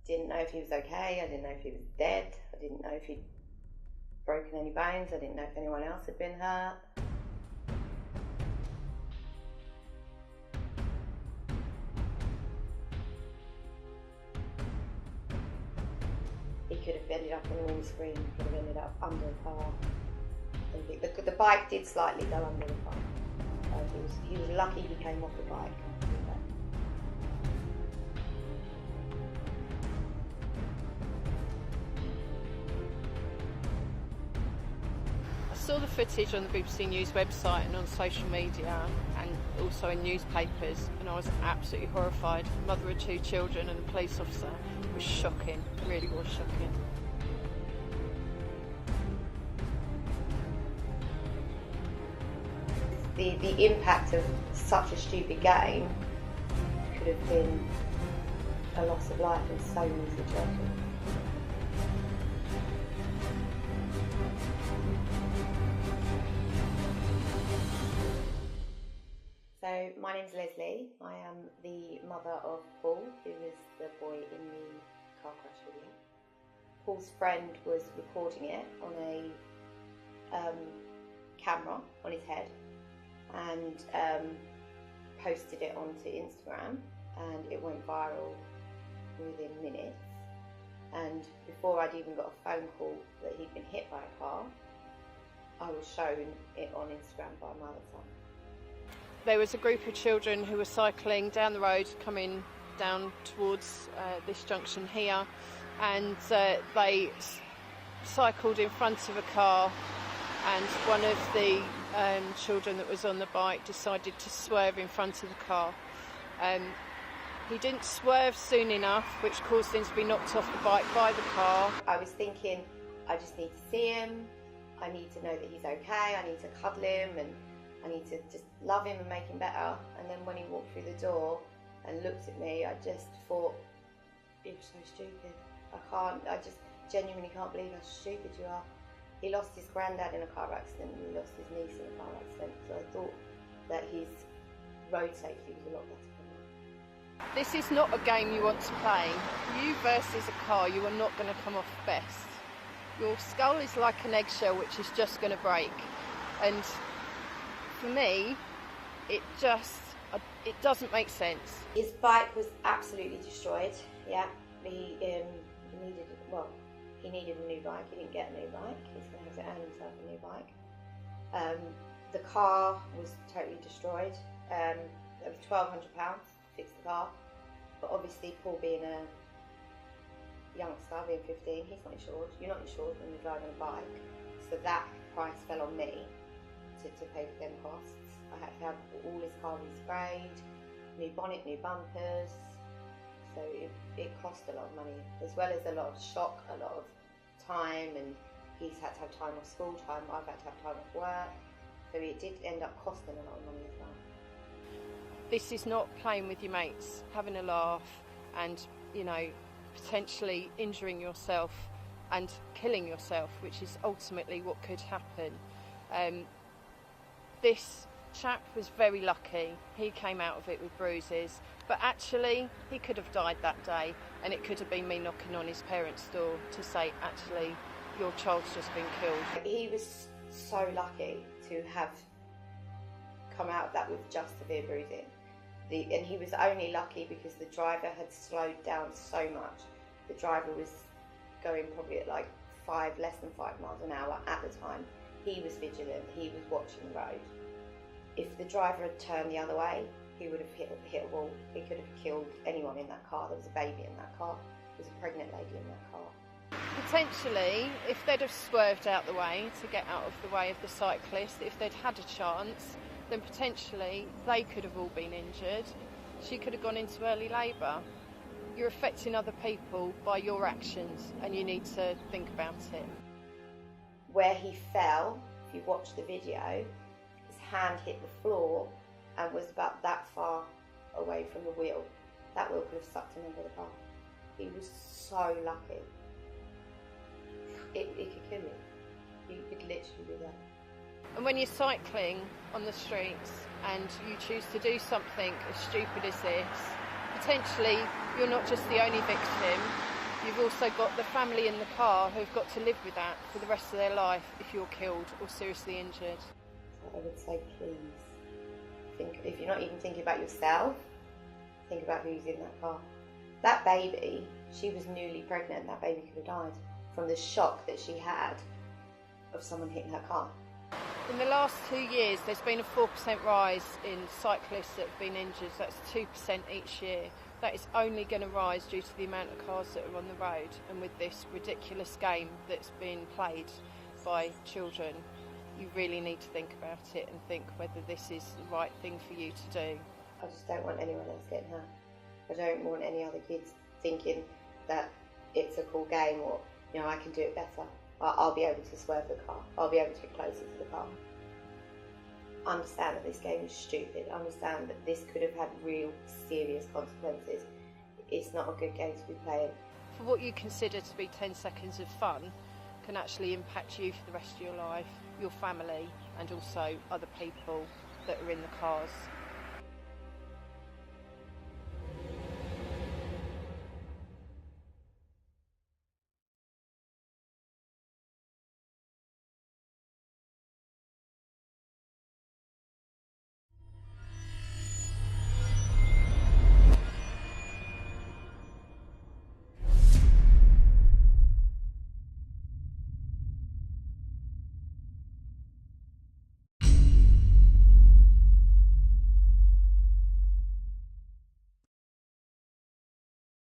didn't know if he was okay, I didn't know if he was dead, I didn't know if he'd broken any bones, I didn't know if anyone else had been hurt. He could have ended up on the windscreen, he could have ended up under the car. The bike did slightly go under the car. He was lucky he came off the bike. I saw the footage on the BBC News website and on social media and also in newspapers, and I was absolutely horrified. Mother of 2 children and a police officer. It was shocking, it really was shocking. The impact of such a stupid game could have been a loss of life in so many situations. So my name's Lesley. I am the mother of Paul, who was the boy in the car crash video. Paul's friend was recording it on a camera on his head and posted it onto Instagram, and it went viral within minutes. And before I'd even got a phone call that he'd been hit by a car, I was shown it on Instagram by my other son. There was a group of children who were cycling down the road coming down towards this junction here, and they cycled in front of a car, and one of the children that was on the bike decided to swerve in front of the car. He didn't swerve soon enough, which caused him to be knocked off the bike by the car. I was thinking, I just need to see him, I need to know that he's okay, I need to cuddle him, and I need to just love him and make him better. And then when he walked through the door and looked at me, I just thought, you're so stupid. I just genuinely can't believe how stupid you are. He lost his granddad in a car accident and he lost his niece in a car accident, so I thought that his road safety was a lot better than that. This is not a game you want to play. You versus a car, you are not going to come off best. Your skull is like an eggshell which is just going to break. And for me, it doesn't make sense. His bike was absolutely destroyed, yeah. He needed a new bike, he didn't get a new bike, he's going to have to earn himself a new bike. The car was totally destroyed. It was £1,200 to fix the car, but obviously Paul being a youngster, being 15, he's not insured. You're not insured when you're driving a bike, so that price fell on me to pay for them costs. I had to have all his car resprayed, new bonnet, new bumpers, so it cost a lot of money, as well as a lot of shock, a lot of time, and he's had to have time off school time, I've had to have time off work, so it did end up costing a lot of money as well. This is not playing with your mates, having a laugh and, potentially injuring yourself and killing yourself, which is ultimately what could happen. This chap was very lucky. He came out of it with bruises, but actually he could have died that day, and it could have been me knocking on his parents' door to say, actually, your child's just been killed. He was so lucky to have come out of that with just severe bruising. And he was only lucky because the driver had slowed down so much. The driver was going probably at like less than 5 miles an hour at the time. He was vigilant, he was watching the road. If the driver had turned the other way, he would have hit a wall. He could have killed anyone in that car. There was a baby in that car. There was a pregnant lady in that car. Potentially, if they'd have swerved out the way to get out of the way of the cyclist, if they'd had a chance, then potentially they could have all been injured. She could have gone into early labour. You're affecting other people by your actions, and you need to think about it. Where he fell, if you watch the video, his hand hit the floor and was about that far away from the wheel. That wheel could have sucked him into the car. He was so lucky. It could kill you. You could literally do that. And when you're cycling on the streets and you choose to do something as stupid as this, potentially you're not just the only victim, you've also got the family in the car who've got to live with that for the rest of their life if you're killed or seriously injured. I would say, please, think, if you're not even thinking about yourself, think about who's in that car. That baby, she was newly pregnant, that baby could have died from the shock that she had of someone hitting her car. In the last 2 years, there's been a 4% rise in cyclists that have been injured. That's 2% each year. That is only going to rise due to the amount of cars that are on the road, and with this ridiculous game that's being played by children, you really need to think about it and think whether this is the right thing for you to do. I just don't want anyone else getting hurt. I don't want any other kids thinking that it's a cool game, or, you know, I can do it better. I'll be able to swerve the car. I'll be able to get closer to the car. Understand that this game is stupid. Understand that this could have had real serious consequences. It's not a good game to be playing. For what you consider to be 10 seconds of fun can actually impact you for the rest of your life, your family, and also other people that are in the cars.